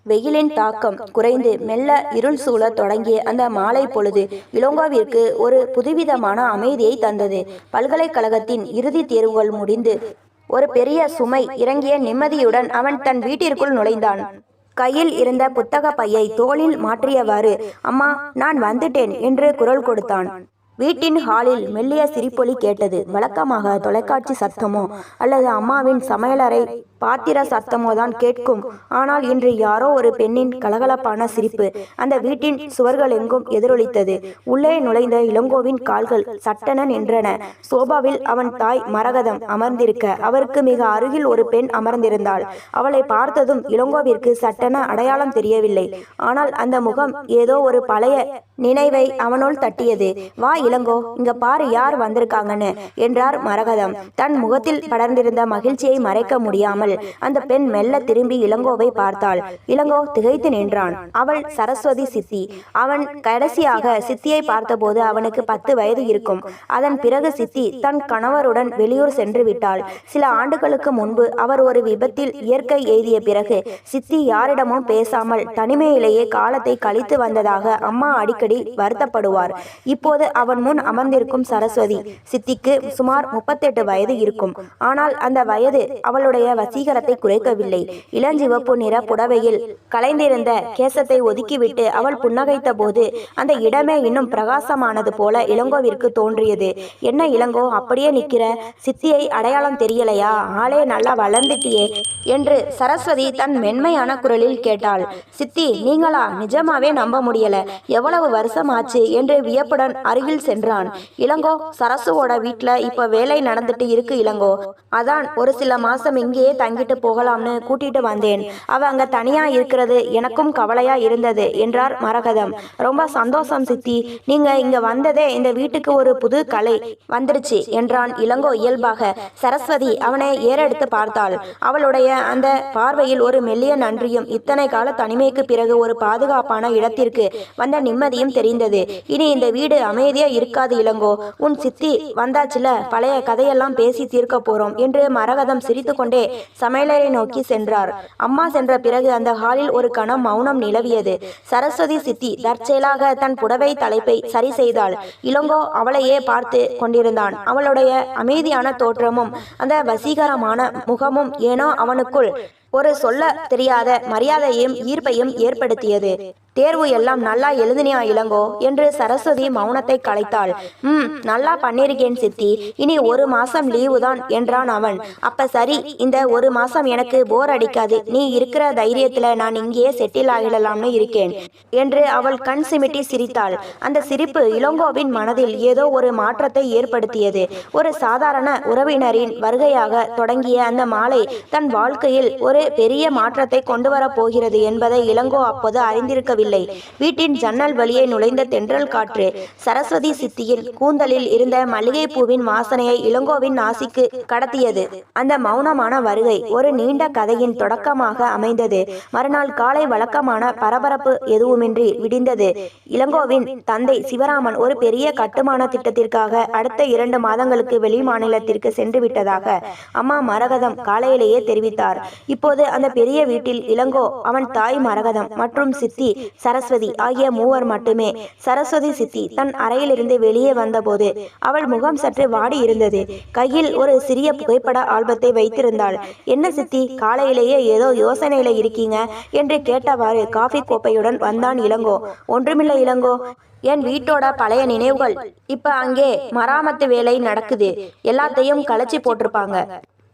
வெயிலின் தாக்கம் குறைந்து மெல்ல இருள் சூழத் தொடங்கிய அந்த மாலை பொழுது இளங்கோவிற்கு ஒரு புதுவிதமான அமைதியை தந்தது. பல்கலைக்கழகத்தின் இறுதித் தேர்வுகள் முடிந்து ஒரு பெரிய சுமை இறங்கிய நிம்மதியுடன் அவன் தன் வீட்டிற்குள் நுழைந்தான். கையில் இருந்த புத்தக பையை தோளில் மாற்றியவாறு, "அம்மா, நான் வந்துட்டேன்" என்று குரல் கொடுத்தான். வீட்டின் ஹாலில் மெல்லிய சிரிப்பொலி கேட்டது. வழக்கமாக தொலைக்காட்சி சத்தமோ அல்லது அம்மாவின் சமையலறை பாத்திர சத்தமோ தான் கேட்கும். ஆனால் இன்று யாரோ ஒரு பெண்ணின் கலகலப்பான சிரிப்பு அந்த வீட்டின் சுவர்கள் எங்கும் எதிரொலித்தது. உள்ளே நுழைந்த இளங்கோவின் கால்கள் சட்டென நின்றன. சோபாவில் அவன் தாய் மரகதம் அமர்ந்திருக்க அவருக்கு மிக அருகில் ஒரு பெண் அமர்ந்திருந்தாள். அவளை பார்த்ததும் இளங்கோவிற்கு சட்டென அடையாளம் தெரியவில்லை. ஆனால் அந்த முகம் ஏதோ ஒரு பழைய நினைவை அவனுள் தட்டியது. "வா இளங்கோ, இங்க பாரு யார் வந்திருக்காங்கன்னு" என்றார் மரகதம். தன் முகத்தில் படர்ந்திருந்த மகிழ்ச்சியை மறைக்க முடியாமல் அந்த பெண் மெல்ல திரும்பி இளங்கோவை பார்த்தாள். இளங்கோ திகைத்து நின்றான். அவள் சரஸ்வதி சித்தி. அவன் கடைசியாக சித்தியை பார்த்தபோது அவனுக்கு 10 வயது இருக்கும். அதன் பிறகு சித்தி தன் கணவருடன் வெளியூர் சென்று விட்டாள். சில ஆண்டுகளுக்கு முன்பு அவர் ஒரு விபத்தில் இயற்கை எய்திய பிறகு சித்தி யாரிடமும் பேசாமல் தனிமையிலேயே காலத்தை கழித்து வந்ததாக அம்மா அடிக்கடி வருத்தப்படுவார். இப்போது அவன் முன் அமர்ந்திருக்கும் சரஸ்வதி சித்திக்கு சுமார் 38 வயது இருக்கும். ஆனால் அந்த வயது அவளுடைய வசீகரத்தை குறைக்கவில்லை. இளஞ்சிவப்பு நிற புடவையில் கலைந்திருந்த கேசத்தை ஒதுக்கிவிட்டு அவள் புன்னகைத்த போது அந்த இடமே இன்னும் பிரகாசமானது போல இளங்கோவிற்கு தோன்றியது. "என்ன இளங்கோ, அப்படியே நிற்கிற? சித்தியை அடையாளம் தெரியலையா? ஆளே நல்லா வளர்ந்துட்டியே" என்று சரஸ்வதி தன் மென்மையான குரலில் கேட்டாள். "சித்தி, நீங்களா? நிஜமாவே நம்ப முடியல. எவ்வளவு வருஷம் ஆச்சு" என்று வியப்புடன் அருகில் சென்றான். "இளங்கோ, சரசுவோட வீட்டில் இப்ப வேலை நடந்துட்டு இருக்கு இளங்கோ. அதான் ஒரு சில மாசம் இங்கேயே தங்கிட்டு போகலாம்னு கூட்டிட்டு வந்தேன். அவ அங்க தனியா இருக்கிறது எனக்கும் கவலையா இருந்தது" என்றார் மரகதம். "ரொம்ப சந்தோஷம் சித்தி. நீங்க இங்க வந்ததே இந்த வீட்டுக்கு ஒரு புது கலை வந்துருச்சு" என்றான் இளங்கோ இயல்பாக. சரஸ்வதி அவனை ஏறெடுத்து பார்த்தாள். அவளுடைய அந்த பார்வையில் ஒரு மெல்லிய நன்றியும் இத்தனை கால தனிமைக்கு பிறகு ஒரு பாதுகாப்பான இடத்திற்கு வந்த நிம்மதியும் தெரிந்தது. "இனி இந்த வீடு அமைதியா இருக்காது இளங்கோ. உன் சித்தி வந்தாச்சுல, பழைய கதையெல்லாம் பேசி தீர்க்க போறோம்" என்று மரகதம் சிரித்துக்கொண்டே சமையலறை நோக்கி சென்றார். அம்மா சென்ற பிறகு அந்த ஹாலில் ஒரு கணம் மௌனம் நிலவியது. சரஸ்வதி சித்தி தற்செயலாக தன் புடவை தலைப்பை சரி செய்தாள். இளங்கோ அவளையே பார்த்து கொண்டிருந்தான். அவளுடைய அமைதியான தோற்றமும் அந்த வசீகரமான முகமும் ஏனோ அவனுக்குள் ஒரு சொல்ல தெரியாத மரியாதையையும் ஈர்ப்பையும் ஏற்படுத்தியது. "தேர்வு எல்லாம் நல்லா எழுதினியா இளங்கோ" என்று சரஸ்வதி மௌனத்தை கலைத்தாள். நல்லா பண்ணியிருக்கேன் சித்தி. இனி 1 மாசம் லீவு தான்" என்றான் அவன். "அப்ப சரி, இந்த 1 மாசம் எனக்கு போர் அடிக்காது. நீ இருக்கிற தைரியத்துல நான் இங்கேயே செட்டில் ஆகிடலாம்னு இருக்கேன்" என்று அவள் கண் சிமிட்டி சிரித்தாள். அந்த சிரிப்பு இளங்கோவின் மனதில் ஏதோ ஒரு மாற்றத்தை ஏற்படுத்தியது. ஒரு சாதாரண உறவினரின் வருகையாக தொடங்கிய அந்த மாலை தன் வாழ்க்கையில் ஒரு பெரிய மாற்றத்தை கொண்டு வரப் போகிறது என்பதை இளங்கோ அப்போது அறிந்திருக்கவில்லை. வீட்டின் ஜன்னல் வழியே நுழைந்த தென்றல் காற்று சரஸ்வதி சித்தியின் கூந்தலில் இருந்த மல்லிகை பூவின் வாசனையை இளங்கோவின் நாசிக்கு கடத்தியது. அந்த மௌனமான வருகை ஒரு நீண்ட கதையின் தொடக்கமாக அமைந்தது. மறுநாள் காலை வழக்கமான பரபரப்பு எதுவுமின்றி விடிந்தது. இளங்கோவின் தந்தை சிவராமன் ஒரு பெரிய கட்டுமான திட்டத்திற்காக அடுத்த 2 மாதங்களுக்கு வெளி மாநிலத்திற்கு சென்று விட்டதாக அம்மா மரகதம் காலையிலேயே தெரிவித்தார். இப்போது அந்த பெரிய வீட்டில் இளங்கோ, அவன் தாய் மரகதம் மற்றும் சித்தி சரஸ்வதி ஆகிய 3 மட்டுமே. சரஸ்வதி சித்தி தன் அறையிலிருந்து வெளியே வந்தபோது அவள் முகம் சற்று வாடி இருந்தது. கையில் ஒரு சிறிய புகைப்பட ஆல்பத்தை வைத்திருந்தாள். "என்ன சித்தி, காலையிலேயே ஏதோ யோசனையில இருக்கீங்க" என்று கேட்டவாறு காஃபி கோப்பையுடன் வந்தான் இளங்கோ. "ஒன்றுமில்லை இளங்கோ, என் வீட்டோட பழைய நினைவுகள். இப்ப அங்கே மராமத்து வேலை நடக்குது. எல்லாத்தையும் கலைச்சி போட்டிருப்பாங்க.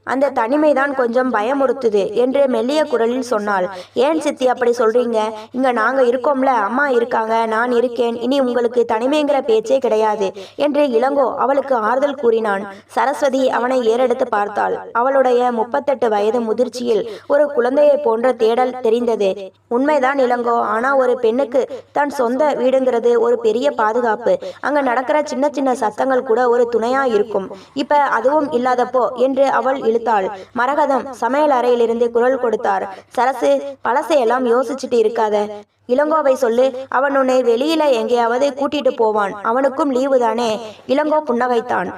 அந்த தனிமைதான் கொஞ்சம் பயமுறுத்துது" என்று மெல்லிய குரலில் சொன்னாள். "ஏன் சித்தி அப்படி சொல்றீங்க? இங்க நாங்க இருக்கோம்ல, அம்மா இருக்காங்க, நான் இருக்கேன். இனி உங்களுக்கு தனிமைங்கிற பேச்சே கிடையாது" என்று இளங்கோ அவளுக்கு ஆறுதல் கூறினான். சரஸ்வதி அவனை ஏறெடுத்து பார்த்தாள். அவளுடைய 38 வயது முதிர்ச்சியில் ஒரு குழந்தையை போன்ற தேடல் தெரிந்தது. "உண்மைதான் இளங்கோ. ஆனா ஒரு பெண்ணுக்கு தன் சொந்த வீடுங்கிறது ஒரு பெரிய பாதுகாப்பு. அங்க நடக்கிற சின்ன சின்ன சத்தங்கள் கூட ஒரு துணையா இருக்கும். இப்ப அதுவும் இல்லாதப்போ" என்று அவள் இழுத்தாள். மரகதம் சமையல் அறையிலிருந்து குரல் கொடுத்தார். "சரசு, பழசையெல்லாம் யோசிச்சுட்டு இருக்காத. இளங்கோவை சொல்லு, அவன் உன்னை வெளியில எங்கேயாவது கூட்டிட்டு போவான். அவனுக்கும் லீவு தானே." இளங்கோ புன்னகைத்தான்.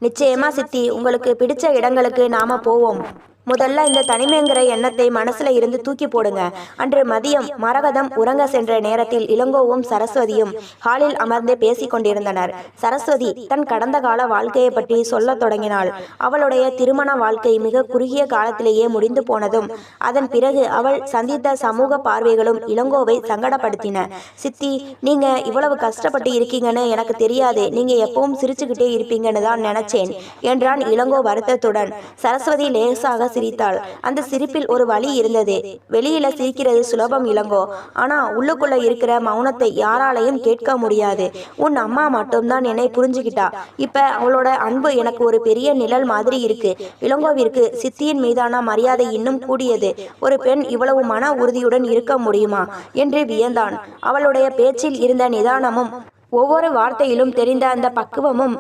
"நிச்சயமா சித்தி, உங்களுக்கு பிடிச்ச இடங்களுக்கு நாம போவோம். முதல்ல இந்த தனிமைங்கிற எண்ணத்தை மனசுல இருந்து தூக்கி போடுங்க. அன்று மதியம் மரகதம் உறங்க சென்ற நேரத்தில் இளங்கோவும் சரஸ்வதியும் ஹாலில் அமர்ந்து பேசிக் கொண்டிருந்தனர். சரஸ்வதி தன் கடந்த கால வாழ்க்கையை பற்றி சொல்லத் தொடங்கினாள். அவளுடைய திருமண வாழ்க்கை மிக குறுகிய காலத்திலேயே முடிந்து போனதும் அதன் பிறகு அவள் சந்தித்த சமூக பார்வைகளும் இளங்கோவை சங்கடப்படுத்தின. சித்தி, நீங்க இவ்வளவு கஷ்டப்பட்டு இருக்கீங்கன்னு எனக்கு தெரியாது. நீங்க எப்பவும் சிரிச்சுக்கிட்டே இருப்பீங்கன்னு தான் நினைச்சேன் என்றான் இளங்கோ வருத்தத்துடன். சரஸ்வதி லேசாக சிரித்தாள். அந்த சிரிப்பில் ஒரு வலி இருந்தது. வெளியில சிரிக்கிறது சுலபம் இளங்கோ, ஆனா உள்ளுக்குள்ள இருக்கிற மௌனத்தை யாராலையும் கேட்க முடியாது. உன் அம்மா மட்டும்தான் என்னை புரிஞ்சுக்கிட்டா. இப்ப அவளோட அன்பு எனக்கு ஒரு பெரிய நிழல் மாதிரி இருக்கு. இளங்கோவிற்கு சித்தியின் மீதான மரியாதை இன்னும் கூடியது. ஒரு பெண் இவ்வளவு மன உறுதியுடன் இருக்க முடியுமா என்று வியந்தான். அவளுடைய பேச்சில் இருந்த நிதானமும் ஒவ்வொரு வார்த்தையிலும் தெரிந்த அந்த பக்குவமும்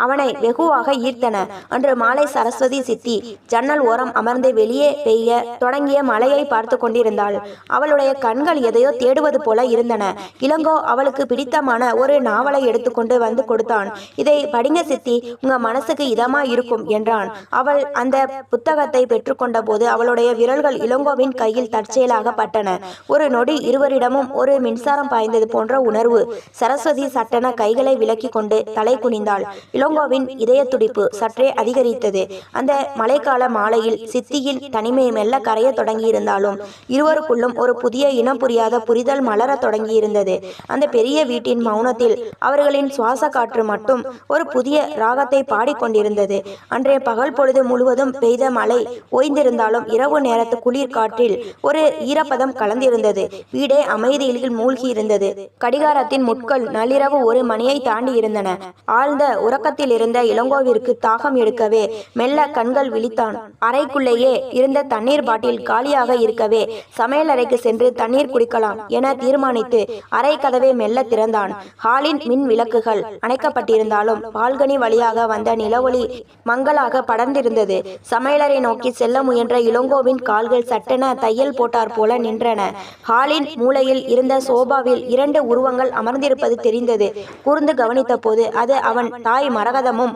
அவனை வெகுவாக ஈர்த்தன. அன்று மாலை சரஸ்வதி சித்தி ஜன்னல் ஓரம் அமர்ந்து வெளியே பெய்ய தொடங்கிய மழையை பார்த்து கொண்டிருந்தாள். அவளுடைய கண்கள் எதையோ தேடுவது போல இருந்தன. இளங்கோ அவளுக்கு பிடித்தமான ஒரு நாவலை எடுத்துக்கொண்டு வந்து கொடுத்தான். இதை படிங்க சித்தி, உங்க மனசுக்கு இதமா இருக்கும் என்றான். அவள் அந்த புத்தகத்தை பெற்றுக்கொண்ட போது அவளுடைய விரல்கள் இளங்கோவின் கையில் தற்செயலாக பட்டன. ஒரு நொடி இருவரிடமும் ஒரு மின்சாரம் பாய்ந்தது போன்ற உணர்வு. சரஸ்வதி சட்டென கைகளை விலக்கி கொண்டு தலை குனிந்தாள். இளங்கோவின் இதய துடிப்பு சற்றே அதிகரித்தது. அந்த மழைக்கால மாலையில் சித்தியின் தனிமை மெல்ல கரைய தொடங்கியிருந்தாலும் இருவருக்குள்ளும் ஒரு புதிய இனம் புரியாத புரிதல் மலர தொடங்கியிருந்தது. அந்த பெரிய வீட்டின் மௌனத்தில் அவர்களின் சுவாச காற்று மட்டும் ஒரு புதிய ராகத்தை பாடிக்கொண்டிருந்தது. அன்றைய பகல் பொழுது முழுவதும் பெய்த மழை ஓய்ந்திருந்தாலும் இரவு நேரத்து குளிர் காற்றில் ஒரு ஈரப்பதம் கலந்திருந்தது. வீடே அமைதியில் மூழ்கி இருந்தது. கடிகாரத்தின் முட்கள் நள்ளிரவு 1 மணியை தாண்டி இருந்தன. ஆழ்ந்த உறக்கத்தில் இருந்த இளங்கோவிற்கு தாகம் எடுக்கவே மெல்ல கண்கள் விழித்தான். அறைக்குள்ளேயே இருந்த தண்ணீர் பாட்டில் காலியாக இருக்கவே சமையலறைக்கு சென்று தண்ணீர் குடிக்கலாம் என தீர்மானித்து அறை கதவை மெல்ல திறந்தான். ஹாலின் மின் விளக்குகள் அணைக்கப்பட்டிருந்தாலும் பால்கனி வழியாக வந்த நிலவொளி மங்களாக படர்ந்திருந்தது. சமையலறை நோக்கி செல்ல முயன்ற இளங்கோவின் கால்கள் சட்டென தையல் போட்டார் போல நின்றன. ஹாலின் மூலையில் இருந்த சோபாவில் 2 உருவங்கள் அமர்ந்திருப்பது தெரிந்தது. கூர்ந்து கவனித்த போது அது அவன் தாய் மரகதமும்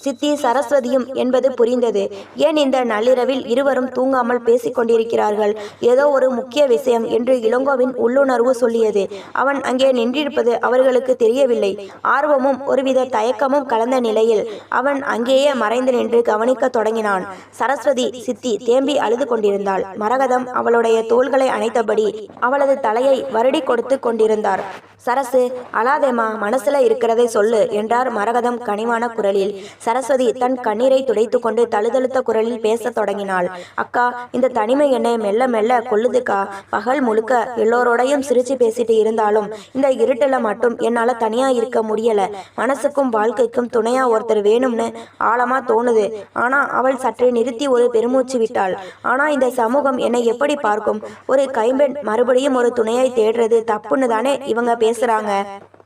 சித்தி சரஸ்வதியும் என்பது புரிந்தது. ஏன் இந்த நள்ளிரவில் இருவரும் தூங்காமல் பேசிக் கொண்டிருக்கிறார்கள்? ஏதோ ஒரு முக்கிய விஷயம் என்று இளங்கோவின் உள்ளுணர்வு சொல்லியது. அவன் அங்கே நின்றிருப்பது அவர்களுக்கு தெரியவில்லை. ஆர்வமும் ஒருவித தயக்கமும் கலந்த நிலையில் அவன் அங்கேயே மறைந்து நின்று கவனிக்க தொடங்கினான். சரஸ்வதி சித்தி தேம்பி அழுது கொண்டிருந்தாள். மரகதம் அவளுடைய தோள்களை அணைத்தபடி அவளது தலையை வருடி கொடுத்து கொண்டிருந்தார். சரசு, அழாதேமா, மனசுல இருக்கிறதை சொல்லு என்றார் மரகதம் கனிவான குரலில். சரஸ்வதி தன் கண்ணீரை துடைத்து கொண்டு தழுதழுத்த குரலில் பேச தொடங்கினாள். அக்கா, இந்த தனிமை என்னை மெல்ல மெல்ல கொல்லுதுக்கா. பகல் முழுக்க எல்லோரோடையும் சிரிச்சு பேசிட்டு இருந்தாலும் இந்த இருட்டுல மட்டும் என்னால தனியா இருக்க முடியல. மனசுக்கும் வாழ்க்கைக்கும் துணையா ஒருத்தர் வேணும்னு ஆழமா தோணுது. ஆனா அவள் சற்றே நிறுத்தி ஒரு பெருமூச்சு விட்டாள். ஆனா இந்த சமூகம் என்னை எப்படி பார்க்கும்? ஒரு கைம்பெண் மறுபடியும் ஒரு துணையை தேடுறது தப்புன்னு தானே இவங்க பேசுறாங்க.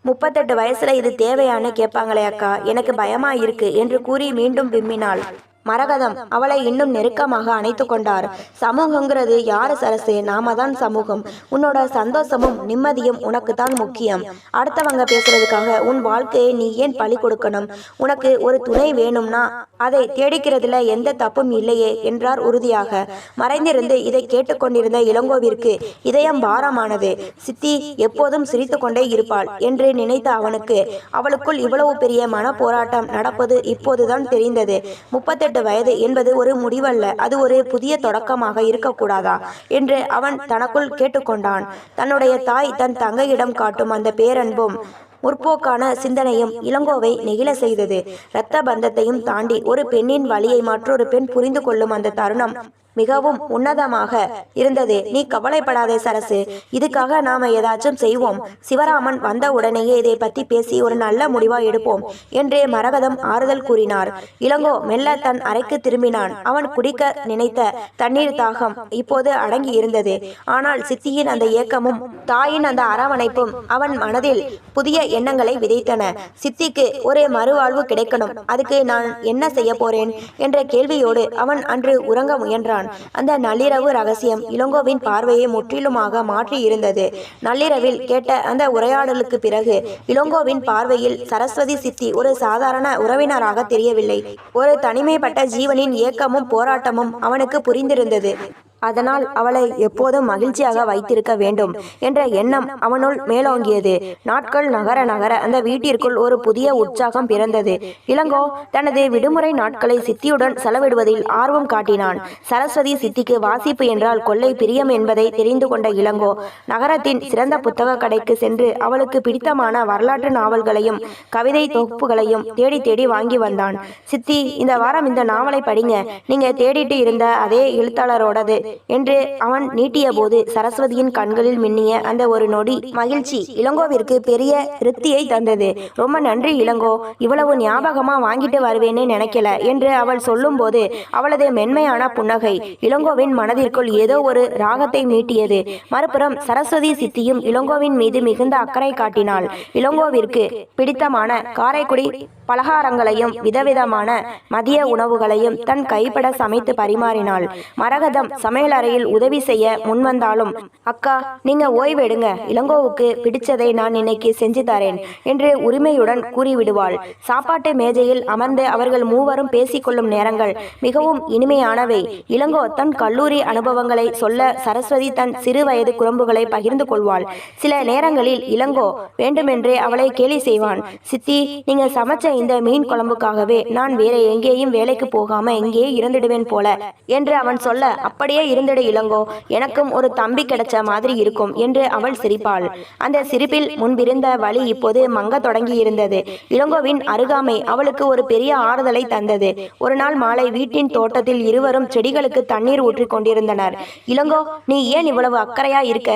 38 வயசுல இது தேவையான்னு கேட்பாங்களே அக்கா, எனக்கு பயமா இருக்கு என்று கூறி மீண்டும் விம்மினாள். மரகதம் அவளை இன்னும் நெருக்கமாக அணைத்து கொண்டார். சமூகங்கிறது யாரு சரசு? நாம தான் சமூகம். உன்னோட சந்தோஷமும் நிம்மதியும் உனக்கு தான் முக்கியம். அடுத்தவங்க பேசுறதுக்காக உன் வாழ்க்கையை நீ ஏன் பலி கொடுக்கணும்? உனக்கு ஒரு துணை வேணும்னா அதை தேடிக்கிறதுல எந்த தப்பும் இல்லையே என்றார் உறுதியாக. மறைந்திருந்து இதை கேட்டுக்கொண்டிருந்த இளங்கோவிற்கு இதயம் பாரமானது. சித்தி எப்போதும் சிரித்து கொண்டே இருப்பாள் என்று நினைத்த அவனுக்கு அவளுக்குள் இவ்வளவு பெரிய மன போராட்டம் நடப்பது இப்போதுதான் தெரிந்தது. 38 வயது என்பது ஒரு முடிவல்ல, அது ஒரு புதிய தொடக்கமாக இருக்கக்கூடாதா என்று அவன் தனக்குள் கேட்டுக்கொண்டான். தன்னுடைய தாய் தன் தங்கையிடம் காட்டும் அந்த பேரன்பும் முற்போக்கான சிந்தனையும் இளங்கோவை நெகிழ செய்தது. இரத்த பந்தத்தையும் தாண்டி ஒரு பெண்ணின் வலியை மற்றொரு பெண் புரிந்து கொள்ளும் அந்த தருணம் மிகவும் உன்னதமாக இருந்தது. நீ கவலைப்படாதே சரசு, இதுக்காக நாம ஏதாச்சும் செய்வோம். சிவராமன் வந்த உடனேயே இதை பத்தி பேசி ஒரு நல்ல முடிவா எடுப்போம் என்று மரகதம் ஆறுதல் கூறினார். இளங்கோ மெல்ல தன் அறைக்கு திரும்பினான். அவன் குடிக்க நினைத்த தண்ணீர் தாகம் இப்போது அடங்கி இருந்தது. ஆனால் சித்தியின் அந்த ஏக்கமும் தாயின் அந்த அரவணைப்பும் அவன் மனதில் புதிய எண்ணங்களை விதைத்தன. சித்திக்கு ஒரு மறுவாழ்வு கிடைக்கணும், அதுக்கு நான் என்ன செய்ய போறேன் என்ற கேள்வியோடு அவன் அன்று உறங்க முயன்றான். உணர்ந்தான். அந்த நள்ளிரவு ரகசியம் இளங்கோவின் பார்வையை முற்றிலுமாக மாற்றி இருந்தது. நள்ளிரவில் கேட்ட அந்த உரையாடலுக்கு பிறகு இளங்கோவின் பார்வையில் சரஸ்வதி சித்தி ஒரு சாதாரண உறவினராக தெரியவில்லை. ஒரு தனிமைப்பட்ட ஜீவனின் ஏக்கமும் போராட்டமும் அவனுக்கு புரிந்திருந்தது. அதனால் அவளை எப்போதும் மகிழ்ச்சியாக வைத்திருக்க வேண்டும் என்ற எண்ணம் அவனுள் மேலோங்கியது. நாட்கள் நகர நகர அந்த வீட்டிற்குள் ஒரு புதிய உற்சாகம் பிறந்தது. இளங்கோ தனது விடுமுறை நாட்களை சித்தியுடன் செலவிடுவதில் ஆர்வம் காட்டினான். சரஸ்வதி சித்திக்கு வாசிப்பு என்றால் கொள்ளை பிரியம் என்பதை தெரிந்து கொண்ட இளங்கோ நகரத்தின் சிறந்த புத்தக கடைக்கு சென்று அவளுக்கு பிடித்தமான வரலாற்று நாவல்களையும் கவிதை தொகுப்புகளையும் தேடி தேடி வாங்கி வந்தான். சித்தி, இந்த வாரம் இந்த நாவலை படிங்க, நீங்க தேடிட்டு இருந்த அதே எழுத்தாளரோடது என்று அவன் நீட்டிய போது சரஸ்வதியின் கண்களில் மின்னிய அந்த ஒரு நொடி மகிழ்ச்சி இளங்கோவிற்கு பெரிய திருப்தியை தந்தது. ரொம்ப நன்றி இளங்கோ, இவ்வளவு ஞாபகமா வாங்கிட்டு வருவேன்னு நினைக்கல என்று அவள் சொல்லும் போது அவளது மென்மையான புன்னகை இளங்கோவின் மனதிற்குள் ஏதோ ஒரு ராகத்தை மீட்டியது. மறுபுறம் சரஸ்வதி சித்தியும் இளங்கோவின் மீது மிகுந்த அக்கறை காட்டினாள். இளங்கோவிற்கு பிடித்தமான காரைக்குடி பலகாரங்களையும் விதவிதமான மதிய உணவுகளையும் தன் கைப்பட சமைத்து பரிமாறினாள். மரகதம் சமையலறையில் உதவி செய்ய முன்வந்தாலும், அக்கா நீங்க ஓய்வெடுங்க, இளங்கோவுக்கு பிடிச்சதை நான் இன்னைக்கு செஞ்சு தரேன் என்று உரிமையுடன் கூறிவிடுவாள். சாப்பாட்டு மேஜையில் அமர்ந்து அவர்கள் மூவரும் பேசிக்கொள்ளும் நேரங்கள் மிகவும் இனிமையானவை. இளங்கோ தன் கல்லூரி அனுபவங்களை சொல்ல சரஸ்வதி தன் சிறு வயது குறும்புகளை பகிர்ந்து கொள்வாள். சில நேரங்களில் இளங்கோ வேண்டுமென்றே அவளை கேலி செய்வான். சித்தி, நீங்க சமைச்ச இந்த மீன் குழம்புக்காகவே நான் வேற எங்கேயும் வேலைக்கு போகாம இங்கே இருந்துடுவேன் போல என்று அவன் சொல்ல, அப்படியே இருந்துடு இளங்கோ, எனக்கும் ஒரு தம்பி கிடைச்ச மாதிரி இருக்கும் என்று அவள் சிரிப்பாள். அந்த சிரிப்பில் முன்பிருந்த வலி இப்போது மங்க தொடங்கி இருந்தது. இளங்கோவின் அருகாமை அவளுக்கு ஒரு பெரிய ஆறுதலை தந்தது. ஒரு நாள் மாலை வீட்டின் தோட்டத்தில் இருவரும் செடிகளுக்கு தண்ணீர் ஊற்றி கொண்டிருந்தனர். இளங்கோ, நீ ஏன் இவ்வளவு அக்கறையா இருக்க?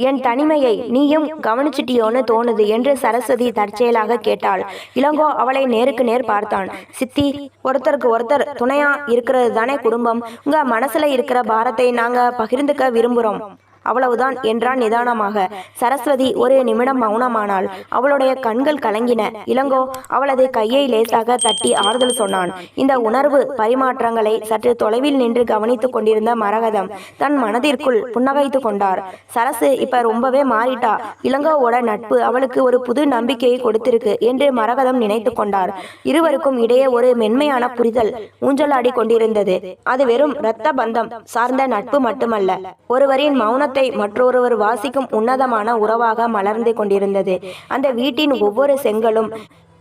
என் தனிமையை நீயும் கவனிச்சிட்டியோன்னு தோணுது என்று சரஸ்வதி தற்செயலாக கேட்டாள். இளங்கோ அவளை நேருக்கு நேர் பார்த்தான். சித்தி, ஒருத்தருக்கு ஒருத்தர் துணையா இருக்கிறது தானே குடும்பம். உங்க மனசுல இருக்கிற பாரத்தை நாங்க பகிர்ந்துக்க விரும்புறோம், அவ்வளவுதான் என்றான் நிதானமாக. சரஸ்வதி ஒரு நிமிடம் மௌனமானாள். அவளுடைய கண்கள் கலங்கின. இளங்கோ அவளது கையை லேசாக தட்டி ஆறுதல் சொன்னான். இந்த உணர்வு பரிமாற்றங்களை சற்று தொலைவில் நின்று கவனித்துக் கொண்டிருந்த மரகதம் தன் மனதிற்குள் புன்னகைத்து கொண்டார். சரசு இப்ப ரொம்பவே மாறிட்டா. இளங்கோவோட நட்பு அவளுக்கு ஒரு புது நம்பிக்கையை கொடுத்திருக்கு என்று மரகதம் நினைத்து கொண்டார். இருவருக்கும் இடையே ஒரு மென்மையான புரிதல் ஊஞ்சலாடி கொண்டிருந்தது. அது வெறும் இரத்த பந்தம் சார்ந்த நட்பு மட்டுமல்ல, ஒருவரின் மௌனத்தை மற்றொருவர் வாசிக்கும் உன்னதமான உறவாக மலர்ந்து கொண்டிருந்தது. அந்த வீட்டின் ஒவ்வொரு செங்கலும்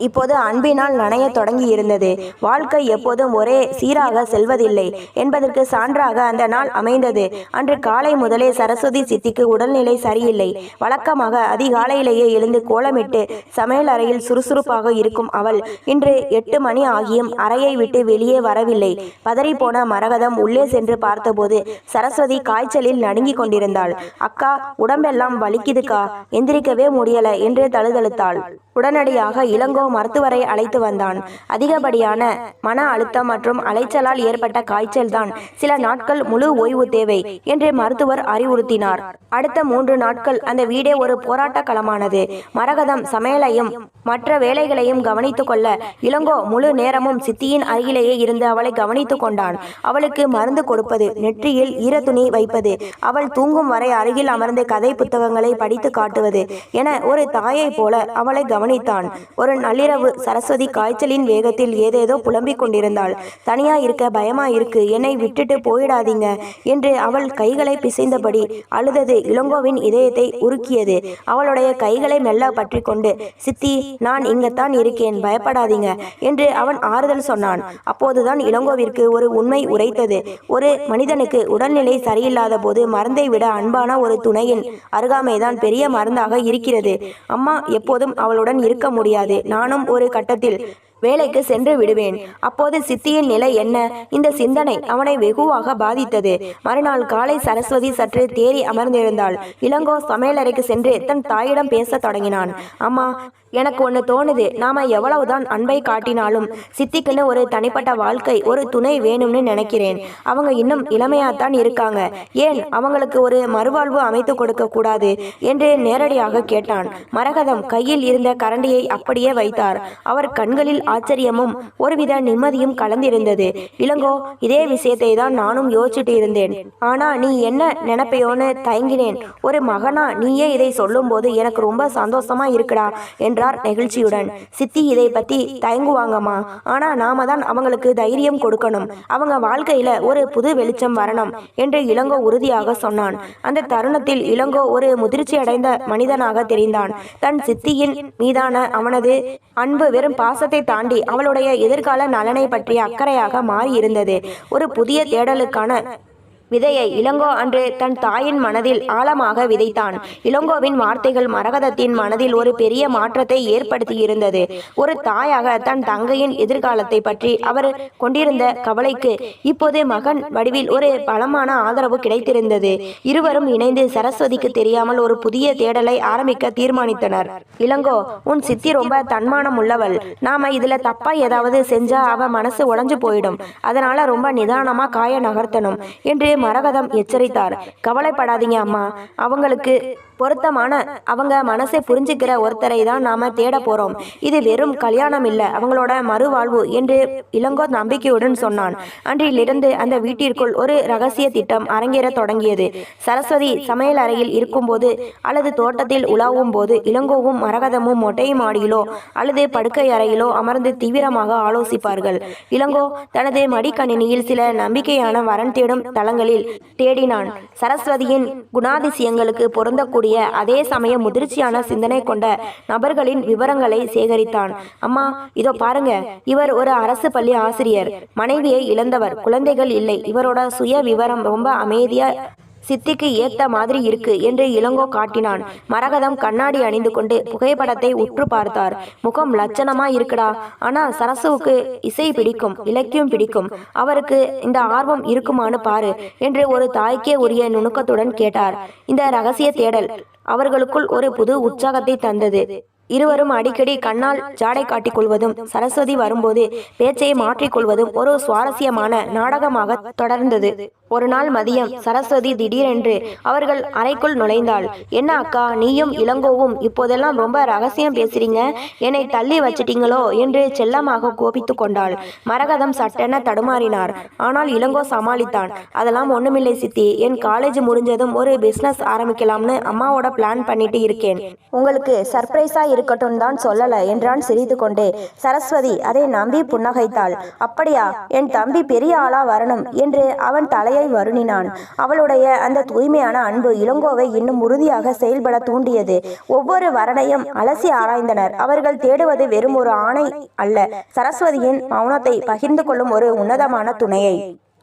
இப்போது அன்பினால் நனைய தொடங்கி இருந்தது. வாழ்க்கை எப்போதும் ஒரே சீராக செல்வதில்லை என்பதற்கு சான்றாக அந்த நாள் அமைந்தது. அன்று காலை முதலே சரஸ்வதி சித்திக்கு உடல்நிலை சரியில்லை. வழக்கமாக அதிகாலையிலேயே எழுந்து கோலமிட்டு சமையல் அறையில் சுறுசுறுப்பாக இருக்கும் அவள் இன்று 8 மணி ஆகியும் அறையை விட்டு வெளியே வரவில்லை. பதறிப்போன மரகதம் உள்ளே சென்று பார்த்தபோது சரஸ்வதி காய்ச்சலில் நடுங்கிக் கொண்டிருந்தாள். அக்கா, உடம்பெல்லாம் வலிக்குதுக்கா, எந்திரிக்கவே முடியல என்று தழுதழுத்தாள். உடனடியாக இளங்கோ மருத்துவரை அழைத்து வந்தான். அதிகப்படியான மன அழுத்தம் மற்றும் அலைச்சலால் ஏற்பட்ட காய்ச்சல் தான், சில நாட்கள் முழு ஓய்வு தேவை என்று மருத்துவர் அறிவுறுத்தினார். அடுத்த 3 நாட்கள் அந்த வீடே ஒரு போராட்ட களமானது. மரகதம் சமையலையும் மற்ற வேலைகளையும் கவனித்துக் கொள்ள இளங்கோ முழு நேரமும் சித்தியின் அருகிலேயே இருந்து அவளை கவனித்துக் கொண்டான். அவளுக்கு மருந்து கொடுப்பது, நெற்றியில் ஈரத்துணி வைப்பது, அவள் தூங்கும் வரை அருகில் அமர்ந்து கதை புத்தகங்களை படித்து காட்டுவது என ஒரு தாயை போல அவளை கவனித்தான். ஒரு நள்ளிரவு சரஸ்வதி காய்ச்சலின் வேகத்தில் ஏதேதோ புலம்பிக் கொண்டிருந்தாள். தனியா இருக்க பயமா இருக்கு, என்னை விட்டுட்டு போயிடாதீங்க என்று அவள் கைகளை பிசைந்தபடி அழுதது இளங்கோவின் இதயத்தை உருக்கியது. அவளுடைய கைகளை மெல்ல பற்றி கொண்டு, சித்தி, நான் இங்கத்தான் இருக்கேன், பயப்படாதீங்க என்று அவன் ஆறுதல் சொன்னான். அப்போதுதான் இளங்கோவிற்கு ஒரு உண்மை உரைத்தது. ஒரு மனிதனுக்கு உடல்நிலை சரியில்லாத போது மருந்தை விட அன்பான ஒரு துணையின் அருகாமைதான் பெரிய மருந்தாக இருக்கிறது. அம்மா எப்போதும் அவளுடன் இருக்க முடியாது. நானும் ஒரு கட்டத்தில் வேலைக்கு சென்று விடுவேன். அப்போது சித்தியின் நிலை என்ன? இந்த சிந்தனை அவனை வெகுவாக பாதித்தது. மறுநாள் காலை சரஸ்வதி சற்று தேறி அமர்ந்திருந்தாள். இளங்கோ சமையலறைக்கு சென்று தன் தாயிடம் பேச தொடங்கினான். அம்மா, எனக்கு ஒன்று தோணுது, நாம எவ்வளவுதான் அன்பை காட்டினாலும் சித்திக்குன்னு ஒரு தனிப்பட்ட வாழ்க்கை, ஒரு துணை வேணும்னு நினைக்கிறேன். அவங்க இன்னும் இளமையாத்தான் இருக்காங்க. ஏன் அவங்களுக்கு ஒரு மறுவாழ்வு அமைத்து கொடுக்க கூடாது என்று நேரடியாக கேட்டான். மரகதம் கையில் இருந்த கரண்டியை அப்படியே வைத்தார். அவர் கண்களில் ஆச்சரியமும் ஒருவித நிம்மதியும் கலந்திருந்தது. இளங்கோ, இதே விஷயத்தை தான் நானும் யோசிச்சுட்டு இருந்தேன். ஆனா நீ என்ன நினைப்பையோன்னு தயங்கினேன். ஒரு மகனா நீயே இதை சொல்லும் போது எனக்கு ரொம்ப சந்தோஷமா இருக்குடா என்றார் நெகிழ்ச்சியுடன். சித்தி இதை பத்தி தயங்குவாங்கம்மா. ஆனா நாம தான் அவங்களுக்கு தைரியம் கொடுக்கணும். அவங்க வாழ்க்கையில ஒரு புது வெளிச்சம் வரணும் என்று இளங்கோ உறுதியாக சொன்னான். அந்த தருணத்தில் இளங்கோ ஒரு முதிர்ச்சி அடைந்த மனிதனாக தெரிந்தான். தன் சித்தியின் மீதான அவனது அன்பு வெறும் பாசத்தை தாண்டி அவளுடைய எதிர்கால நலனை பற்றிய அக்கறையாக மாறி இருந்தது. ஒரு புதிய தேடலுக்கான விதையை இளங்கோ அன்று தன் தாயின் மனதில் ஆழமாக விதைத்தான். இளங்கோவின் வார்த்தைகள் மரகதத்தின் மனதில் ஒரு பெரிய மாற்றத்தை ஏற்படுத்தியிருந்தது. ஒரு தாயாக தன் தங்கையின் எதிர்காலத்தை பற்றி அவர் கொண்டிருந்த கவலைக்கு இப்போது மகன் வடிவில் ஒரு பலமான ஆதரவு கிடைத்திருந்தது. இருவரும் இணைந்து சரஸ்வதிக்கு தெரியாமல் ஒரு புதிய தேடலை ஆரம்பிக்க தீர்மானித்தனர். இளங்கோ, உன் சித்தி ரொம்ப தன்மானம் உள்ளவள். நாம இதுல தப்பா ஏதாவது செஞ்சா அவ மனசு உடைஞ்சு போயிடும். அதனால ரொம்ப நிதானமா காய நகர்த்தணும் என்று மரகதம் எச்சரித்தார். கவலைப்படாதீங்க அம்மா, அவங்களுக்கு பொருத்தமான, அவங்க மனசை புரிஞ்சுக்கிற ஒருத்தரை தான் நாம தேட போறோம். இது வெறும் கல்யாணம் இல்ல, அவங்களோட மறுவாழ்வு என்று இளங்கோ நம்பிக்கையுடன் சொன்னான். அன்றிலிருந்து அந்த வீட்டிற்குள் ஒரு ரகசிய திட்டம் அரங்கேற தொடங்கியது. சரஸ்வதி சமையல் அறையில் இருக்கும்போது அல்லது தோட்டத்தில் உலாவும் போது இளங்கோவும் மரகதமும் மொட்டை மாடியிலோ அல்லது படுக்கை அறையிலோ அமர்ந்து தீவிரமாக ஆலோசிப்பார்கள். இளங்கோ தனது மடிக்கணினியில் சில நம்பிக்கையான வரன் தேடும் தளங்களில் தேடினான். சரஸ்வதியின் குணாதிசயங்களுக்கு பொருந்தக்கூடிய அதே சமயம் முதிர்ச்சியான சிந்தனை கொண்ட நபர்களின் விவரங்களை சேகரித்தான். அம்மா, இதோ பாருங்க, இவர் ஒரு அரசு பள்ளி ஆசிரியர், மனைவியை இழந்தவர், குழந்தைகள் இல்லை. இவரோட சுய விவரம் ரொம்ப அமைதியா சித்திக்கு ஏத்த மாதிரி இருக்கு என்று இளங்கோ காட்டினான். மரகதம் கண்ணாடி அணிந்து கொண்டு புகைப்படத்தை உற்று பார்த்தார். முகம் லட்சணமா இருக்குடா. ஆனா சரசுவுக்கு இசை பிடிக்கும், இலக்கியம் பிடிக்கும். அவருக்கு இந்த ஆர்வம் இருக்குமான்னு பாரு என்று ஒரு தாய்க்கே உரிய நுணுக்கத்துடன் கேட்டார். இந்த ரகசிய தேடல் அவர்களுக்குள் ஒரு புது உற்சாகத்தை தந்தது. இருவரும் அடிக்கடி கண்ணால் ஜாடை காட்டிக் கொள்வதும் சரஸ்வதி வரும்போது பேச்சை மாற்றிக்கொள்வதும் ஒரு சுவாரஸ்யமான நாடகமாக தொடர்ந்தது. ஒரு நாள் மதியம் சரஸ்வதி திடீரென்று அவர்கள் அறைக்குள் நுழைந்தாள். என்ன அக்கா, நீயும் இளங்கோவும் இப்போதெல்லாம் ரொம்ப ரகசியம் பேசுறீங்க, என்னை தள்ளி வச்சிட்டீங்களோ என்று செல்லமாக கோபித்து கொண்டாள். மரகதம் சட்டென தடுமாறினார். ஆனால் இளங்கோ சமாளித்தான். அதெல்லாம் ஒண்ணுமில்லை சித்தி, என் காலேஜ் முடிஞ்சதும் ஒரு பிசினஸ் ஆரம்பிக்கலாம்னு அம்மாவோட பிளான் பண்ணிட்டு இருக்கேன். உங்களுக்கு சர்ப்ரைஸா இருக்கட்டும் தான் சொல்லல என்றான் சிரித்து கொண்டே. சரஸ்வதி அதை நம்பி புன்னகைத்தாள். அப்படியா, என் தம்பி பெரிய ஆளா வரணும் என்று அவன் தலையை வருணினான். அவளுடைய அந்த தூய்மையான அன்பு இளங்கோவை இன்னும் உறுதியாக செயல்பட தூண்டியது. ஒவ்வொரு வரனையும் அலசி ஆராய்ந்தனர். அவர்கள் தேடுவது வெறும் ஒரு ஆணை அல்ல, சரஸ்வதியின் மௌனத்தை பகிர்ந்து கொள்ளும் ஒரு உன்னதமான துணையை.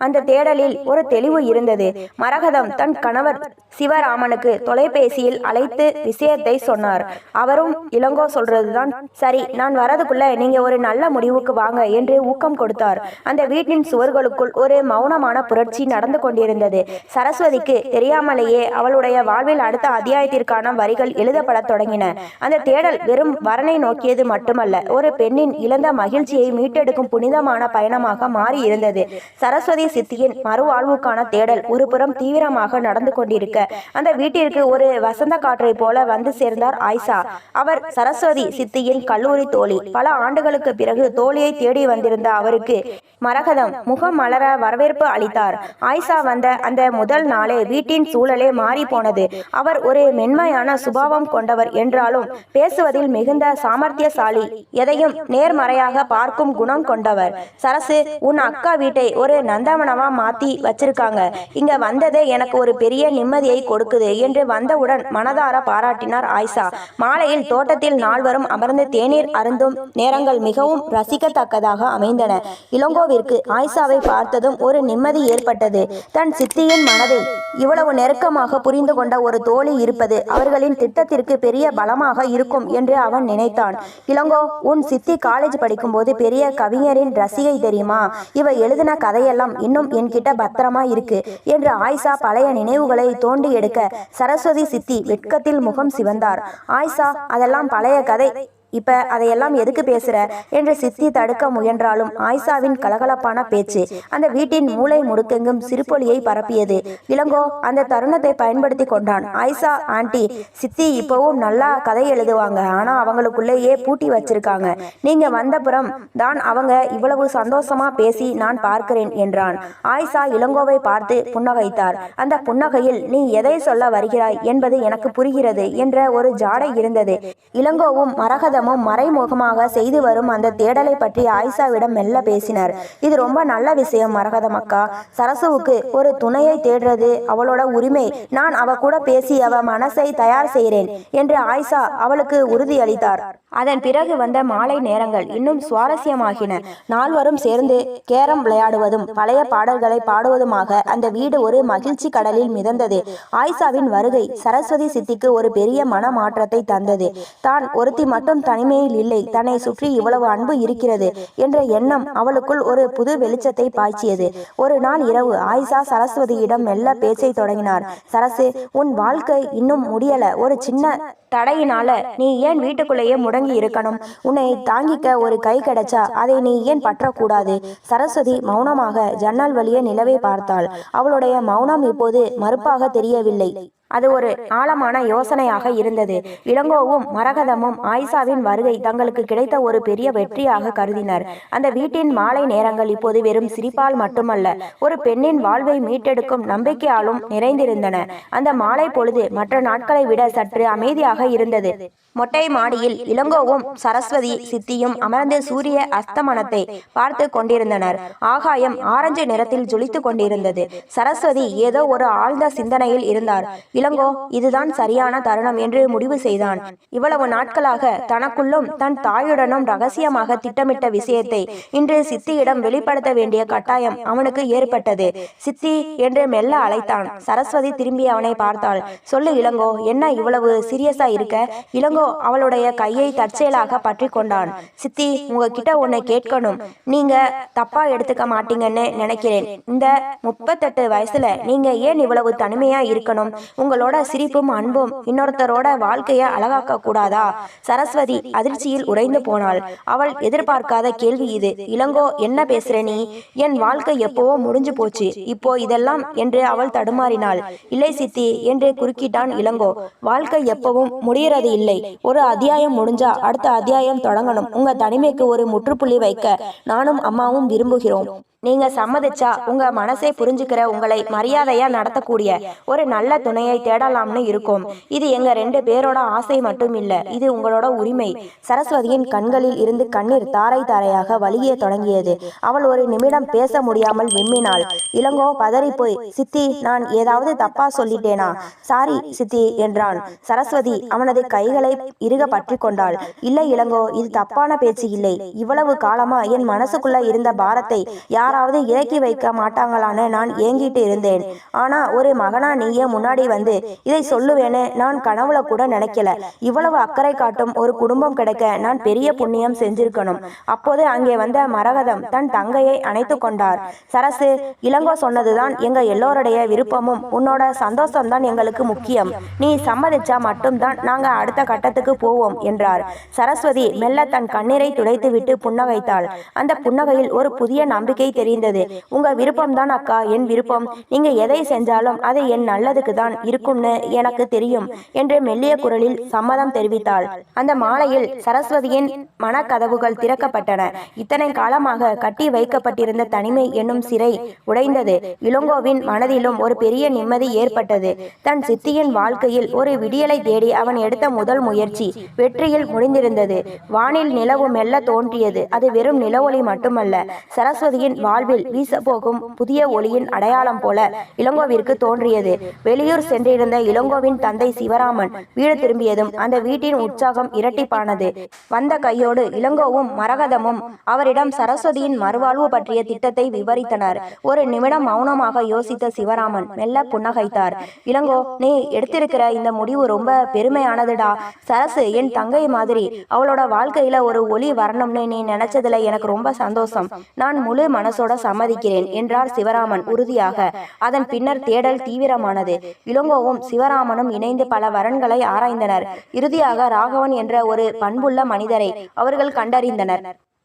அந்த தேடலில் ஒரு தெளிவு இருந்தது. மரகதம் தன் கணவர் சிவராமனுக்கு தொலைபேசியில் அழைத்து விஷயத்தை சொன்னார். அவரும் இளங்கோ சொல்றதுதான் சரி, நான் வரதுக்குள்ள நீங்க ஒரு நல்ல முடிவுக்கு வாங்க என்று ஊக்கம் கொடுத்தார். அந்த வீட்டின் சுவர்களுக்குள் ஒரு மௌனமான புரட்சி நடந்து கொண்டிருந்தது. சரஸ்வதிக்கு தெரியாமலேயே அவளுடைய வாழ்வில் அடுத்த அத்தியாயத்திற்கான வரிகள் எழுதப்பட தொடங்கின. அந்த தேடல் வெறும் வரனை நோக்கியது மட்டுமல்ல, ஒரு பெண்ணின் இழந்த மகிழ்ச்சியை மீட்டெடுக்கும் புனிதமான பயணமாக மாறி இருந்தது. சரஸ்வதி சித்தியின் மறுவாழ்வுக்கான தேடல் ஒரு புறம் தீவிரமாக நடந்து கொண்டிருக்க, அந்த வீட்டிற்கு ஒரு வசந்த காற்றை போல வந்து சேர்ந்தார் ஆயிஷா. அவர் சரஸ்வதி சித்தியின் கல்லூரி தோழி. பல ஆண்டுகளுக்கு பிறகு தோழியை தேடி வந்திருந்த அவருக்கு மரகதம் முகம் மலர வரவேற்பு அளித்தார். ஆயிஷா வந்த அந்த முதல் நாளே வீட்டின் சூழலே மாறி போனது. அவர் ஒரு மென்மையான சுபாவம் கொண்டவர் என்றாலும் பேசுவதில் மிகுந்த சாமர்த்தியசாலி, எதையும் நேர்மறையாக பார்க்கும் குணம் கொண்டவர். சரசு, உன் அக்கா வீட்டை ஒரு நந்தவனமா மாத்தி வச்சிருக்காங்க. இங்க வந்ததே எனக்கு ஒரு பெரிய நிம்மதியை கொடுக்குது என்று வந்தவுடன் மனதார பாராட்டினார் ஆயிஷா. மாலையில் தோட்டத்தில் நால்வரும் அமர்ந்து தேநீர் அருந்தும் நேரங்கள் மிகவும் ரசிக்கத்தக்கதாக அமைந்தன. இளங்கோவிற்கு ஆயிஷாவை பார்த்ததும் ஒரு நிம்மதி ஏற்பட்டது. தன் சித்தியின் மனதை இவ்வளவு நெருக்கமாக புரிந்து கொண்ட ஒரு தோழி இருப்பது அவர்களின் திட்டத்திற்கு பெரிய பலமாக இருக்கும் என்று அவன் நினைத்தான். இளங்கோ, உன் சித்தி காலேஜ் படிக்கும்போது பெரிய கவிஞரின் ரசிகை தெரியுமா? இவ எழுதின கதையெல்லாம் இன்னும் என்கிட்ட பத்திரமா இருக்கு என்று ஆயிஷா பழைய நினைவுகளை தோண்டி எடுக்க சரஸ்வதி சித்தி வெட்கத்தில் முகம் சிவந்தார். ஆயிஷா, அதெல்லாம் பழைய கதை, இப்ப அதையெல்லாம் எதுக்கு பேசுற என்று சித்தி தடுக்க முயன்றாலும் ஆயிஷாவின் கலகலப்பான பேச்சு அந்த வீட்டின் மூளை முடுக்கெங்கும் சிரிப்பொலியை பரப்பியது. இளங்கோ அந்த தருணத்தை பயன்படுத்தி கொண்டான். ஆயிஷா ஆண்டி, சித்தி இப்பவும் நல்லா கதை எழுதுவாங்க, ஆனா அவங்களுக்குள்ளேயே பூட்டி வச்சிருக்காங்க. நீங்க வந்தப்புறம் தான் அவங்க இவ்வளவு சந்தோஷமா பேசி நான் பார்க்கிறேன் என்றான். ஆயிஷா இளங்கோவை பார்த்து புன்னகைத்தார். அந்த புன்னகையில் நீ எதை சொல்ல வருகிறாய் என்பது எனக்கு புரிகிறது என்ற ஒரு ஜாடை இருந்தது. இளங்கோவும் மரகதமும் மறைமுகமாக செய்து வரும் அந்த தேடலை பற்றி ஆயிஷாவிடம் மெல்ல பேசினர். இது ரொம்ப நல்ல விஷயம் மரகதம் அக்கா. சரசுவுக்கு ஒரு துணையை தேடுறது அவளோட உரிமை. நான் அவ கூட பேசி அவ மனசை தயார் செய்கிறேன் என்று ஆயிஷா அவளுக்கு உறுதியளித்தார். அதன் பிறகு வந்த மாலை நேரங்கள் இன்னும் சுவாரஸ்யமாகின. நால்வரும் சேர்ந்து கேரம் விளையாடுவதும் பழைய பாடல்களை பாடுவதுமாக அந்த வீடு ஒரு மகிழ்ச்சி கடலில் மிதந்தது. ஆயிஷாவின் வருகை சரஸ்வதி சித்திக்கு ஒரு பெரிய மன மாற்றத்தை தந்தது. தான் ஒருத்தி மட்டும் தனிமையில் இல்லை, தன்னை சுற்றி இவ்வளவு அன்பு இருக்கிறது என்ற எண்ணம் அவளுக்குள் ஒரு புது வெளிச்சத்தை பாய்ச்சியது. ஒரு நாள் இரவு ஆயிஷா சரஸ்வதியிடம் மெல்ல பேச்சை தொடங்கினார். சரசு, உன் வாழ்க்கை இன்னும் முடியல. ஒரு சின்ன தடையினால நீ ஏன் வீட்டுக்குள்ளேயே முடங்கி இருக்கணும்? உன்னை தாங்கிக்க ஒரு கை கிடைச்சா அதை நீ ஏன் பற்றக்கூடாது? சரஸ்வதி மௌனமாக ஜன்னல் வழியே நிலவை பார்த்தாள். அவளுடைய மௌனம் இப்போது மறுப்பாக தெரியவில்லை, அது ஒரு ஆழமான யோசனையாக இருந்தது. இளங்கோவும் மரகதமும் ஆயிஷாவின் வருகை தங்களுக்கு கிடைத்த ஒரு பெரிய வெற்றியாக கருதினர். அந்த வீட்டின் மாலை நேரங்கள் இப்போது வெறும் சிரிப்பால் மட்டுமல்ல, ஒரு பெண்ணின் வாழ்வை மீட்டெடுக்கும் நம்பிக்கையாலும் நிறைந்திருந்தன. அந்த மாலை பொழுது மற்ற நாட்களை விட சற்று அமைதியாக இருந்தது. மொட்டை மாடியில் இளங்கோவும் சரஸ்வதி சித்தியும் அமர்ந்து சூரிய அஸ்தமனத்தை பார்த்து கொண்டிருந்தனர். ஆகாயம் ஆரஞ்சு நிறத்தில் ஜொலித்து கொண்டிருந்தது. சரஸ்வதி ஏதோ ஒரு ஆழ்ந்த சிந்தனையில் இருந்தார். இளங்கோ இதுதான் சரியான தருணம் என்று முடிவு செய்தான். இவ்வளவு நாட்களாக தனக்குள்ளும் தன் தாயுடனும் ரகசியமாக திட்டமிட்ட விஷயத்தை இன்று சித்தியிடம் வெளிப்படுத்த வேண்டிய கட்டாயம் அவனுக்கு ஏற்பட்டது. சித்தி என்று மெல்ல அழைத்தான். சரஸ்வதி திரும்பி அவனை பார்த்தாள். சொல்லு இளங்கோ, என்ன இவ்வளவு சீரியஸா இருக்க? இளங்கோ அவளுடைய கையை தற்செயலாக பற்றி கொண்டான். சித்தி, உங்ககிட்ட ஒன்னு கேட்கணும். நீங்க தப்பா எடுத்துக்க மாட்டீங்கன்னு நினைக்கிறேன். இந்த 38 வயசுல நீங்க ஏன் இவ்வளவு தனிமையா இருக்கணும்? உங்களோட சிரிப்பும் அன்பும் இன்னொருத்தரோட வாழ்க்கைய அழகாக்க கூடாதா? சரஸ்வதி அதிர்ச்சியில் உறைந்து போனாள். அவள் எதிர்பார்க்காத கேள்வி இது. இளங்கோ, என்ன பேசுற நீ? என் வாழ்க்கை எப்பவோ முடிஞ்சு போச்சு, இப்போ இதெல்லாம் என்று அவள் தடுமாறினாள். இல்லை சித்தி என்று குறுக்கிட்டான் இளங்கோ. வாழ்க்கை எப்பவும் முடியறது இல்லை. ஒரு அத்தியாயம் முடிஞ்சா அடுத்த அத்தியாயம் தொடங்கணும். உங்க தனிமைக்கு ஒரு முற்றுப்புள்ளி வைக்க நானும் அம்மாவும் விரும்புகிறோம். நீங்க சம்மதிச்சா உங்க மனசை புரிஞ்சுக்கிற, உங்களை மரியாதையா நடத்தக்கூடிய ஒரு நல்ல துணையை தேடலாம்னு இருக்கோம். இது எங்க 2 பேரோட ஆசை மட்டும் இல்ல, இது உங்களோட உரிமை. சரஸ்வதியின் கண்களில் இருந்து கண்ணீர் தாரை தாரையாக வழிய தொடங்கியது. அவள் ஒரு நிமிடம் பேச முடியாமல் விம்மினாள். இளங்கோ பதறிப்போய், சித்தி, நான் ஏதாவது தப்பா சொல்லிட்டேனா? சாரி சித்தி என்றான். சரஸ்வதி அவனது கைகளை இறுக பற்றி கொண்டாள். இல்லை இளங்கோ, இது தப்பான பேச்சு இல்லை. இவ்வளவு காலமா என் மனசுக்குள்ள இருந்த பாரத்தை யாராவது இறக்கி வைக்க மாட்டாங்களான்னு நான் ஏங்கிட்டு இருந்தேன். ஆனா ஒரு மகனா நீயே முன்னாடி வந்து இதை சொல்லுவேன்னு நான் கனவுல கூட நினைக்கல. இவ்வளவு அக்கறை காட்டும் ஒரு குடும்பம் கிடைக்க நான் பெரிய புண்ணியம் செஞ்சிருக்கணும். அப்போது அங்கே வந்த மரகதம் தன் தங்கையை அணைத்து கொண்டார். சரசு, இளங்கோ சொன்னதுதான் எங்க எல்லோருடைய விருப்பமும். உன்னோட சந்தோஷம்தான் எங்களுக்கு முக்கியம். நீ சம்மதிச்சா மட்டும்தான் நாங்க அடுத்த கட்டத்துக்கு போவோம் என்றார். சரஸ்வதி மெல்ல தன் கண்ணீரை துடைத்து விட்டு புன்னகைத்தாள். அந்த புன்னகையில் ஒரு புதிய நம்பிக்கை தெரிந்தது. உங்க விருப்பம்தான் அக்கா என் விருப்பம். நீங்க எதை செஞ்சாலும் அது என் நல்லதுக்கு தான் இருக்கும்னு எனக்கு தெரியும் என்று மெல்லிய குரலில் சம்மதம் தெரிவித்தாள். அந்த மாலையில் சரஸ்வதியின் மனக்கதவுகள் திறக்கப்பட்டன. இத்தனை காலமாக கட்டி வைக்கப்பட்டிருந்த தனிமை என்னும் சிறை உடைந்தது. இளங்கோவின் மனதிலும் ஒரு பெரிய நிம்மதி ஏற்பட்டது. தன் சித்தியின் வாழ்க்கையில் ஒரு விடியலை தேடி அவன் எடுத்த முதல் முயற்சி வெற்றியில் முடிந்திருந்தது. வானில் நிலவு மெல்ல தோன்றியது. அது வெறும் நிலவொளி மட்டுமல்ல, சரஸ்வதியின் வாழ்வில் வீசப்போகும் புதிய ஒளியின் அடையாளம் போல இளங்கோவிற்கு தோன்றியது. வெளியூர் சென்றிருந்த இளங்கோவின் தந்தை சிவராமன் வீடு திரும்பியதும் அந்த வீட்டின் உற்சாகம் இரட்டிப்பானது. வந்த கையோடு இளங்கோவும் மரகதமும் அவரிடம் சரஸ்வதியின் மறுவாழ்வு பற்றிய திட்டத்தை விவரித்தனர். ஒரு நிமிடம் மௌனமாக யோசித்த சிவராமன் மெல்ல புன்னகைத்தார். இளங்கோ, நீ எடுத்திருக்கிற இந்த முடிவு ரொம்ப பெருமையானதுடா. சரசு என் தங்கை மாதிரி. அவளோட வாழ்க்கையில ஒரு ஒளி வரணும்னு நீ நினைச்சதுல எனக்கு ரொம்ப சந்தோஷம். நான் முழு மனசோட மனசோட சம்மதிக்கிறேன் என்றார் சிவராமன் உறுதியாக. அதன் பின்னர் தேடல் தீவிரமானது. இளங்கோவும் சிவராமனும் இணைந்து பல வரன்களை ஆராய்ந்தனர். இறுதியாக ராகவன் என்ற ஒரு பண்புள்ள மனிதரை அவர்கள் கண்டறிந்தனர்.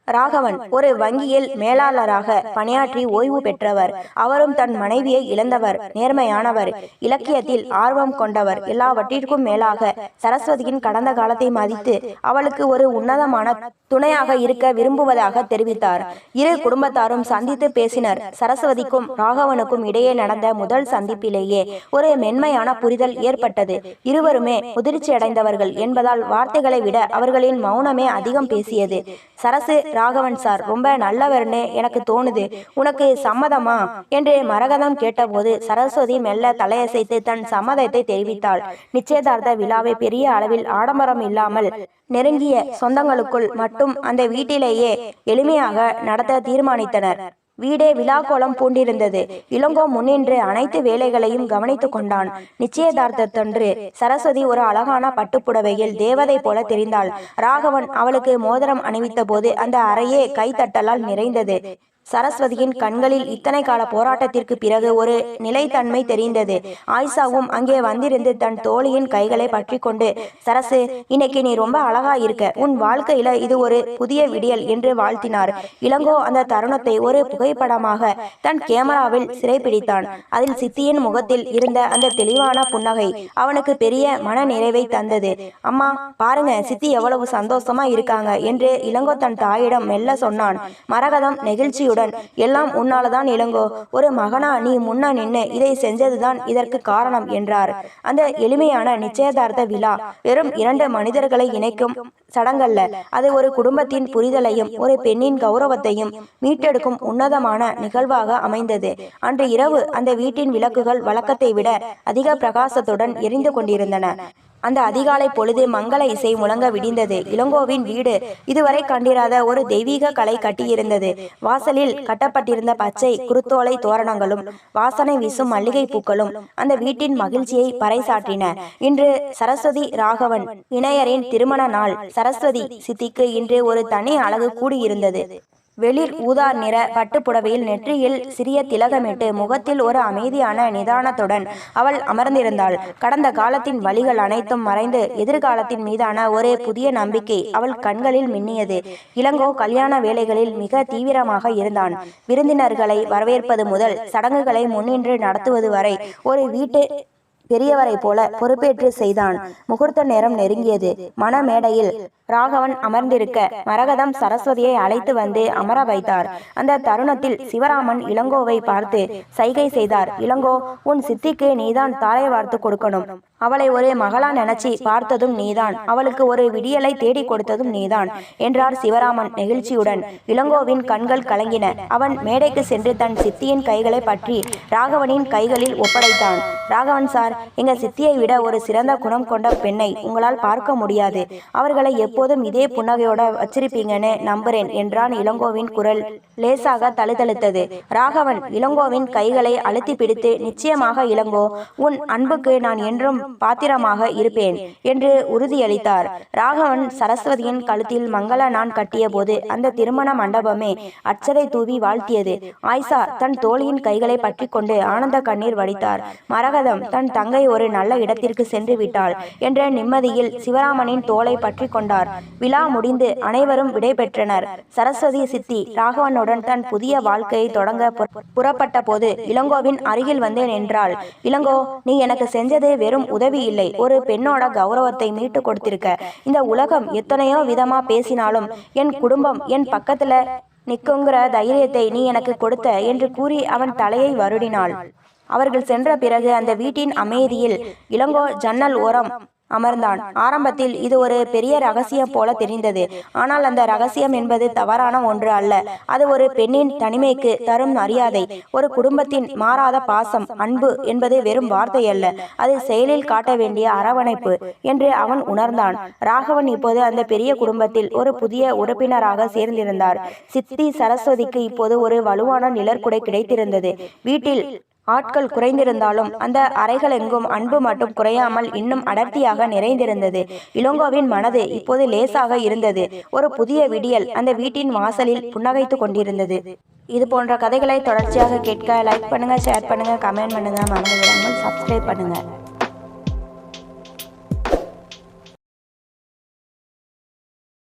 ராகவன் ஒரு வங்கியில் மேலாளராக பணியாற்றி ஓய்வு பெற்றவர். அவரும் தன் மனைவியை இழந்தவர். நேர்மையானவர், இலக்கியத்தில் ஆர்வம் கொண்டவர். எல்லாவற்றிற்கும் மேலாக சரஸ்வதியின் கடந்த காலத்தை மதித்து அவளுக்கு ஒரு உன்னதமான துணையாக இருக்க விரும்புவதாக தெரிவித்தார். இரு குடும்பத்தாரும் சந்தித்து பேசினர். சரஸ்வதிக்கும் ராகவனுக்கும் இடையே நடந்த முதல் சந்திப்பிலேயே ஒரு மென்மையான புரிதல் ஏற்பட்டது. இருவருமே முதிர்ச்சியடைந்தவர்கள் என்பதால் வார்த்தைகளை விட அவர்களின் மௌனமே அதிகம் பேசியது. சரசு, ராகவன் சார் ரொம்ப நல்லவர்னு எனக்கு தோணுது, உனக்கு சம்மதமா என்று மரகதம் கேட்டபோது சரஸ்வதி மெல்ல தலையசைத்து தன் சம்மதத்தை தெரிவித்தாள். நிச்சயதார்த்த விழாவை பெரிய அளவில் ஆடம்பரம் இல்லாமல் நெருங்கிய சொந்தங்களுக்குள் மட்டும் அந்த வீட்டிலேயே எளிமையாக நடத்த தீர்மானித்தனர். வீடே விழாக்கோலம் பூண்டிருந்தது. இளங்கோ முன்னின்று அனைத்து வேலைகளையும் கவனித்து கொண்டான். நிச்சயதார்த்தத்தன்று சரஸ்வதி ஒரு அழகான பட்டுப்புடவையில் தேவதை போல தெரிந்தாள். ராகவன் அவளுக்கு மோதிரம் அணிவித்த போது அந்த அறையே கைத்தட்டலால் நிறைந்தது. சரஸ்வதியின் கண்களில் இத்தனை கால போராட்டத்திற்கு பிறகு ஒரு நிலைத்தன்மை தெரிந்தது. ஆயிஷாவும் அங்கே வந்திருந்து தன் தோழியின் கைகளை பற்றி கொண்டு, சரசு, இன்னைக்கு நீ ரொம்ப அழகா இருக்க, உன் வாழ்க்கையில இது ஒரு புதிய விடியல் என்று வாழ்த்தினார். இளங்கோ அந்த தருணத்தை ஒரு புகைப்படமாக தன் கேமராவில் சிறைப்பிடித்தான். அதில் சித்தியின் முகத்தில் இருந்த அந்த தெளிவான புன்னகை அவனுக்கு பெரிய மன நிறைவை தந்தது. அம்மா பாருங்க, சித்தி எவ்வளவு சந்தோஷமா இருக்காங்க என்று இளங்கோ தன் தாயிடம் மெல்ல சொன்னான். மரகதம் நெகிழ்ச்சியுடன், எல்லாம் உன்னாலதான் இளங்கோ, ஒரு மகனா நீ முன்ன நின்று இதை செஞ்சதுதான் இதற்கு காரணம் என்றார். அந்த எளிமையான நிச்சயதார்த்த விழா வெறும் இரண்டு மனிதர்களை இணைக்கும் சடங்கல்ல. அது ஒரு குடும்பத்தின் புரிதலையும் ஒரு பெண்ணின் கௌரவத்தையும் மீட்டெடுக்கும் உன்னதமான நிகழ்வாக அமைந்தது. அன்று இரவு அந்த வீட்டின் விளக்குகள் வழக்கத்தை விட அதிக பிரகாசத்துடன் எரிந்து கொண்டிருந்தன. அந்த அதிகாலை பொழுது மங்கள இசை முழங்க விடிந்தது. இளங்கோவின் வீடு இதுவரை கண்டிராத ஒரு தெய்வீக கலை கட்டியிருந்தது. வாசலில் கட்டப்பட்டிருந்த பச்சை குருத்தோலை தோரணங்களும் வாசனை வீசும் மல்லிகை பூக்களும் அந்த வீட்டின் மகிழ்ச்சியை பறைசாற்றின. இன்று சரஸ்வதி ராகவன் இணையரின் திருமண நாள். சரஸ்வதி சித்திக்கு இன்று ஒரு தனி அழகு கூடியிருந்தது. வெளிர் ஊதா நிற பட்டுப்புடவையில் நெற்றியில் சிறிய திலகமிட்டு முகத்தில் ஒரு அமைதியான நிதானத்துடன் அவள் அமர்ந்திருந்தாள். கடந்த காலத்தின் வழிகள் அனைத்தும் மறைந்து எதிர்காலத்தின் மீதான ஒரு புதிய நம்பிக்கை அவள் கண்களில் மின்னியது. இளங்கோ கல்யாண வேலைகளில் மிக தீவிரமாக இருந்தான். விருந்தினர்களை வரவேற்பது முதல் சடங்குகளை முன்னின்று நடத்துவது வரை ஒரு வீட்டு பெரியவரை போல பொறுப்பேற்று செய்தான். முகூர்த்த நேரம் நெருங்கியது. மணமேடையில் ராகவன் அமர்ந்திருக்க மரகதம் சரஸ்வதியை அழைத்து வந்து அமர வைத்தார். அந்த தருணத்தில் சிவராமன் இளங்கோவை பார்த்து சைகை செய்தார். இளங்கோ, உன் சித்திக்கு நீதான் தாரை வார்த்து கொடுக்கணும். அவளை ஒரு மகளா நினைச்சி பார்த்ததும் நீதான், அவளுக்கு ஒரு விடியலை தேடி கொடுத்ததும் நீதான் என்றார் சிவராமன் நெகிழ்ச்சியுடன். இளங்கோவின் கண்கள் கலங்கின. அவன் மேடைக்கு சென்று தன் சித்தியின் கைகளை பற்றி ராகவனின் கைகளில் ஒப்படைத்தான். ராகவன் சார், எங்க சித்தியை விட ஒரு சிறந்த குணம் கொண்ட பெண்ணை உங்களால் பார்க்க முடியாது. அவர்களை எப்போதும் இதே புன்னகையோட வச்சிருப்பீங்கன்னு நம்புறேன் என்றான். இளங்கோவின் குரல் லேசாக தழுதழுத்தது. ராகவன் இளங்கோவின் கைகளை அழுத்தி பிடித்து, நிச்சயமாக இளங்கோ, உன் அன்புக்கு நான் என்றும் பாத்திரமாக இருப்பேன் என்று உறுதியளித்தார். ராகவன் சரஸ்வதியின் கழுத்தில் மங்கள நான் கட்டிய போது அந்த திருமண மண்டபமே அச்சதை தூவி வாழ்த்தியது. ஆயிஷா தன் தோழியின் கைகளை பற்றி கொண்டு ஆனந்த கண்ணீர் வடித்தார். மரகதம் தன் தங்கை ஒரு நல்ல இடத்திற்கு சென்று விட்டாள் என்ற நிம்மதியில் சிவராமனின் தோளை பற்றி கொண்டார். விழா முடிந்து அனைவரும் விடை பெற்றனர். சரஸ்வதி சித்தி ராகவனுடன் தன் புதிய வாழ்க்கையை தொடங்க புறப்பட்ட போது இளங்கோவின் அருகில் வந்து நின்றாள். இளங்கோ, நீ எனக்கு செஞ்சது வெறும் உதவி இல்லை, ஒரு பெண்ணோட கௌரவத்தை மீட்டு கொடுத்திருக்க. இந்த உலகம் எத்தனையோ விதமா பேசினாலும் என் குடும்பம் என் பக்கத்துல நிற்குங்கிற தைரியத்தை நீ எனக்கு கொடுத்த என்று கூறி அவன் தலையை வருடினாள். அவர்கள் சென்ற பிறகு அந்த வீட்டின் அமைதியில் இளங்கோ ஜன்னல் ஓரம் அமர்ந்தான். ஆரம்பத்தில் இது ஒரு பெரிய ரகசியம் போல தெரிந்தது. ஆனால் அந்த ரகசியம் என்பது தவறான ஒன்று அல்ல. அது ஒரு பெண்ணின் தனிமைக்கு தரும் மரியாதை, ஒரு குடும்பத்தின் மாறாத பாசம். அன்பு என்பது வெறும் வார்த்தை அல்ல, அது செயலில் காட்ட வேண்டிய அரவணைப்பு என்று அவன் உணர்ந்தான். ராகவன் இப்போது அந்த பெரிய குடும்பத்தில் ஒரு புதிய உறுப்பினராக சேர்ந்திருந்தார். சித்தி சரஸ்வதிக்கு இப்போது ஒரு வலுவான நிழற்குடை கிடைத்திருந்தது. வீட்டில் ஆட்கள் குறைந்திருந்தாலும் அந்த அறைகள் எங்கும் அன்பு மட்டும் குறையாமல் இன்னும் அடர்த்தியாக நிறைந்திருந்தது. இளங்கோவின் மனது இப்போது லேசாக இருந்தது. ஒரு புதிய விடியல் அந்த வீட்டின் வாசலில் புன்னகைத்து கொண்டிருந்தது. இது போன்ற கதைகளை தொடர்ச்சியாக கேட்க லைக் பண்ணுங்க, ஷேர் பண்ணுங்க, கமெண்ட் பண்ணுங்க, மறந்து விடாமல் சப்ஸ்கிரைப் பண்ணுங்க.